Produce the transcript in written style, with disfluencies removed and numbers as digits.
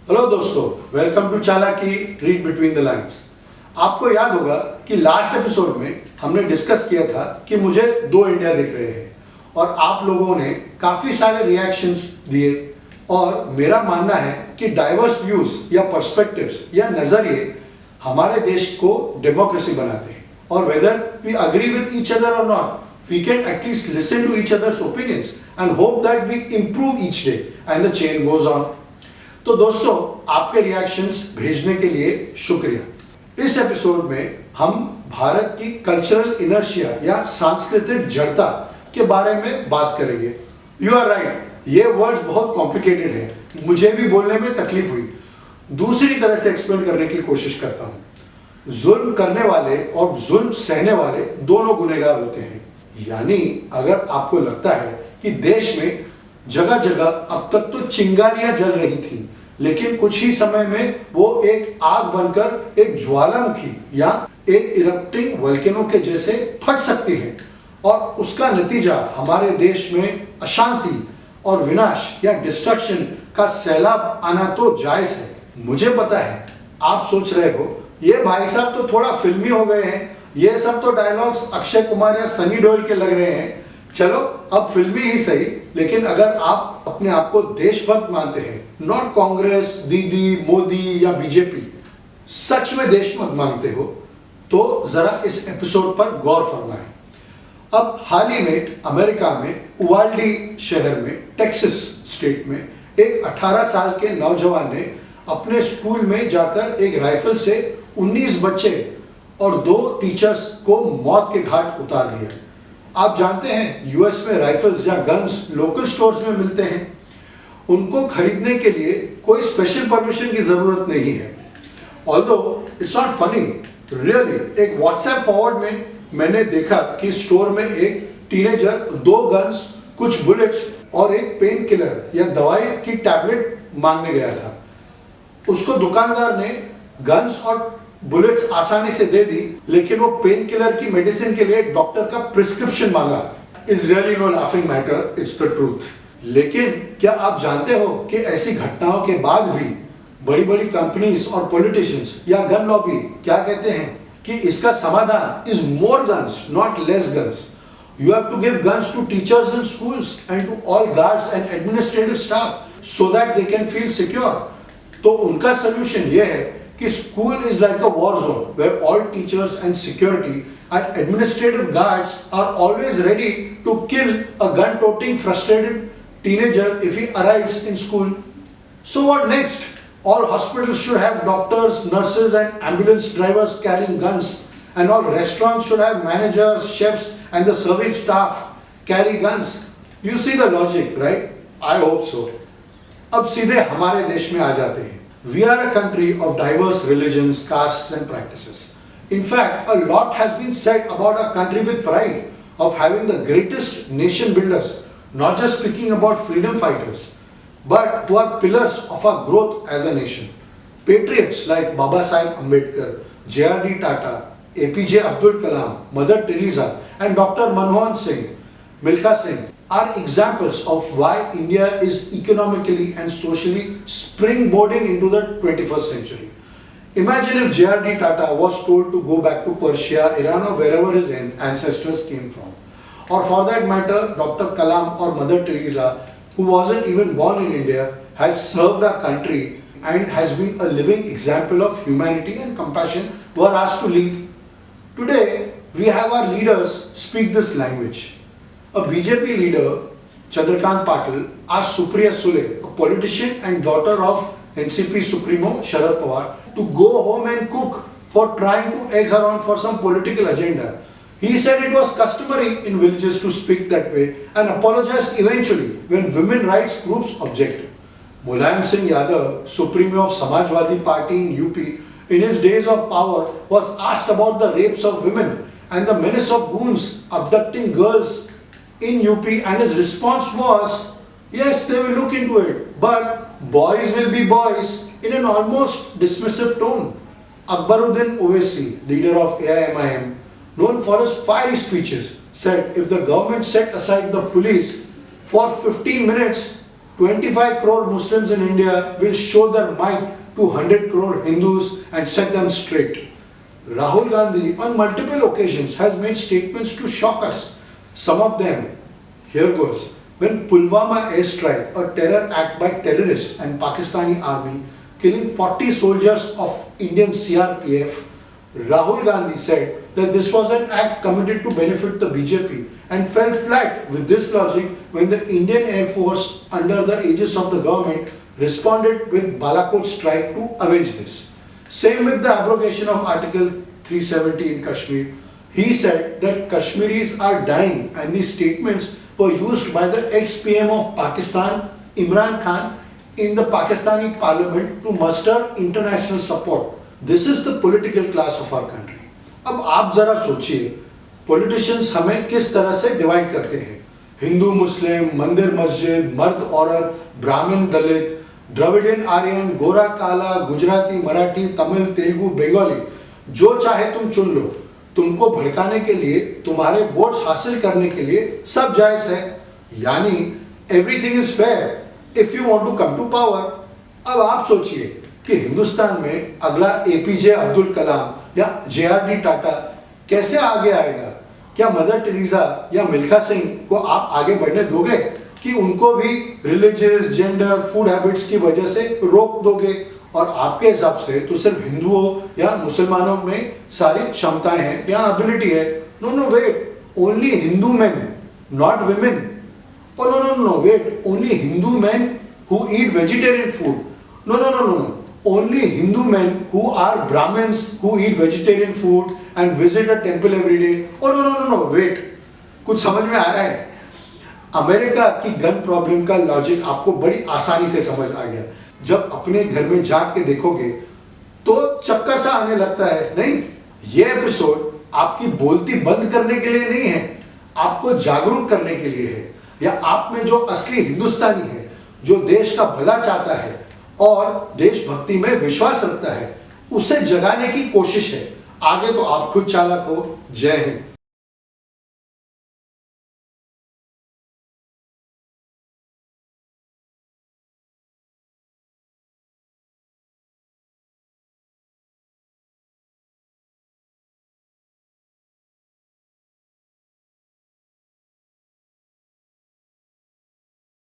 Hello दोस्तों, welcome to चालाकी read between the lines. आपको याद होगा कि लास्ट एपिसोड में हमने डिस्कस किया था कि मुझे दो इंडिया दिख रहे हैं और आप लोगों ने काफी सारे रिएक्शंस दिए और मेरा मानना है कि डाइवर्स व्यूज या पर्सपेक्टिव्स या नजरिए हमारे देश को डेमोक्रेसी बनाते हैं और whether we agree with each other or not we can at least listen to each other's opinions and hope that we improve each day and the chain goes on. तो दोस्तों, आपके रिएक्शंस भेजने के लिए शुक्रिया। इस एपिसोड में हम भारत की कल्चरल इनर्शिया या सांस्कृतिक जड़ता के बारे में बात करेंगे। यू आर राइट, ये वर्ड्स बहुत कॉम्प्लिकेटेड है, मुझे भी बोलने में तकलीफ हुई। दूसरी तरह से एक्सप्लेन करने की कोशिश करता हूं। जुल्म करने वाले और जुल्म सहने वाले दोनों गुनहगार होते हैं। यानी अगर आपको लगता है कि देश में जगह जगह अब तक तो चिंगारियां जल रही थी, लेकिन कुछ ही समय में वो एक आग बनकर एक ज्वालामुखी या एक इरप्टिंग वोल्केनो के जैसे फट सकती है और उसका नतीजा हमारे देश में अशांति और विनाश या डिस्ट्रक्शन का सैलाब आना तो जायज है। मुझे पता है आप सोच रहे हो ये भाई साहब तो थोड़ा फिल्मी हो गए हैं, ये सब तो डायलॉग्स अक्षय कुमार या सनी देओल के लग रहे हैं। चलो अब फिल्मी ही सही, लेकिन अगर आप अपने आप को देशभक्त मानते हैं, नॉट कांग्रेस, दीदी, मोदी या बीजेपी, सच में देशभक्त मानते हो तो जरा इस एपिसोड पर गौर फरमाएं। अब हाल ही में अमेरिका में उवाल्डी शहर में टेक्सास स्टेट में एक 18 साल के नौजवान ने अपने स्कूल में जाकर एक राइफल से 19 बच्चे और 2 टीचर्स को मौत के घाट उतार दिया। आप जानते हैं यूएस में राइफल्स या गन्स लोकल स्टोर्स में मिलते हैं, उनको खरीदने के लिए कोई स्पेशल परमिशन की जरूरत नहीं है। Although it's not funny, really एक व्हाट्सएप फॉरवर्ड में मैंने देखा कि स्टोर में एक टीनेजर 2 गन्स, कुछ बुलेट्स और एक पेन किलर या दवाई की टैबलेट मांगने गया था। उसको दुकानदार ने गन्स और बुलेट्स आसानी से दे दी, लेकिन वो पेन किलर की मेडिसिन के लिए डॉक्टर का प्रिस्क्रिप्शन मांगा। Is really no laughing matter, it's the truth. लेकिन क्या आप जानते हो कि ऐसी घटनाओं के बाद भी बड़ी बड़ी कंपनीज और पॉलिटिशियंस या गन लॉबी क्या कहते हैं कि इसका समाधान is more guns, not less guns. You have to give guns to teachers in schools and to all guards and administrative staff so that they can feel secure. तो उनका solution यह है कि school is like a war zone where all teachers and security and administrative guards are always ready to kill a gun-toting frustrated teenager if he arrives in school. So what next? All hospitals should have doctors, nurses and ambulance drivers carrying guns, and all restaurants should have managers, chefs and the service staff carry guns. You see the logic, right? I hope so. अब सीधे हमारे देश में आ जाते हैं। We are a country of diverse religions, castes and practices. In fact, a lot has been said about our country with pride of having the greatest nation builders, not just speaking about freedom fighters, but who are pillars of our growth as a nation. Patriots like Baba Sahib Ambedkar, J.R.D. Tata, APJ Abdul Kalam, Mother Teresa and Dr. Manmohan Singh, Milkha Singh are examples of why India is economically and socially springboarding into the 21st century. Imagine if J.R.D. Tata was told to go back to Persia, Iran or wherever his ancestors came from. Or for that matter, Dr. Kalam or Mother Teresa, who wasn't even born in India, has served our country and has been a living example of humanity and compassion, were asked to leave. Today, we have our leaders speak this language. A BJP leader, Chandrakant Patil, asked Supriya Sule, a politician and daughter of NCP Supremo Sharad Pawar, to go home and cook for trying to egg her on for some political agenda. He said it was customary in villages to speak that way and apologized eventually when women rights groups objected. Mulayam Singh Yadav, Supremo of Samajwadi Party in UP, in his days of power, was asked about the rapes of women and the menace of goons abducting girls in UP, and his response was, yes, they will look into it, but boys will be boys, in an almost dismissive tone. Akbaruddin Owaisi, leader of AIMIM, known for his fiery speeches, said if the government set aside the police for 15 minutes, 25 crore Muslims in India will show their might to 100 crore Hindus and set them straight. Rahul Gandhi on multiple occasions has made statements to shock us. Some of them, here goes. When Pulwama airstrike, a terror act by terrorists and Pakistani army, killing 40 soldiers of Indian CRPF, Rahul Gandhi said that this was an act committed to benefit the BJP and fell flat with this logic when the Indian Air Force under the aegis of the government responded with Balakot strike to avenge this. Same with the abrogation of Article 370 in Kashmir. He said that Kashmiris are dying and these statements were used by the ex-PM of Pakistan, Imran Khan, in the Pakistani parliament to muster international support. This is the political class of our country. अब आप जरा सोचिए, politicians हमें किस तरह से divide करते हैं. हिंदू मुस्लिम, मंदिर मस्जिद, मर्द औरत, ब्राह्मण दलित, द्रविडियन आर्यन, गोरा काला, गुजराती मराठी, तमिल तेलुगु बंगाली, जो चाहे तुम चुन लो. तुमको भड़काने के लिए, तुम्हारे वोट्स हासिल करने के लिए सब जायज है. यानी everything is fair if you want to come to power. अब आप सोचिए कि हिंदुस्तान में अगला एपीजे अब्दुल कलाम या जेआरडी टाटा कैसे आगे आएगा. क्या मदर टेरेसा या मिल्खा सिंह को आप आगे बढ़ने दोगे कि उनको भी रिलीजियस, जेंडर, फूड हैबिट्स की वजह से रोक दोगे? और आपके हिसाब से तो सिर्फ हिंदुओं या मुसलमानों में सारी क्षमताएं हैं या एबिलिटी है. No no wait, only Hindu man, not women. Oh no no no wait, only Hindu men who eat vegetarian food. No no no no no. Only Hindu men who are Brahmins who eat vegetarian food and visit a temple every day. Oh no no no no wait. कुछ समझ में आ रहा है? America की gun problem का logic आपको बड़ी आसानी से समझ आ गया. जब अपने घर में जाग के देखोगे तो चक्कर सा आने लगता है. नहीं, ये एपिसोड आपकी बोलती बंद करने के लिए नहीं है, आपको जागरूक करने के लिए है. या आप में जो असली हिंदुस्तानी है, जो देश का भला चाहता है और देशभक्ति में विश्वास रखता है, उसे जगाने की कोशिश है. आगे तो आप खुद चालक हो. जय हिंद.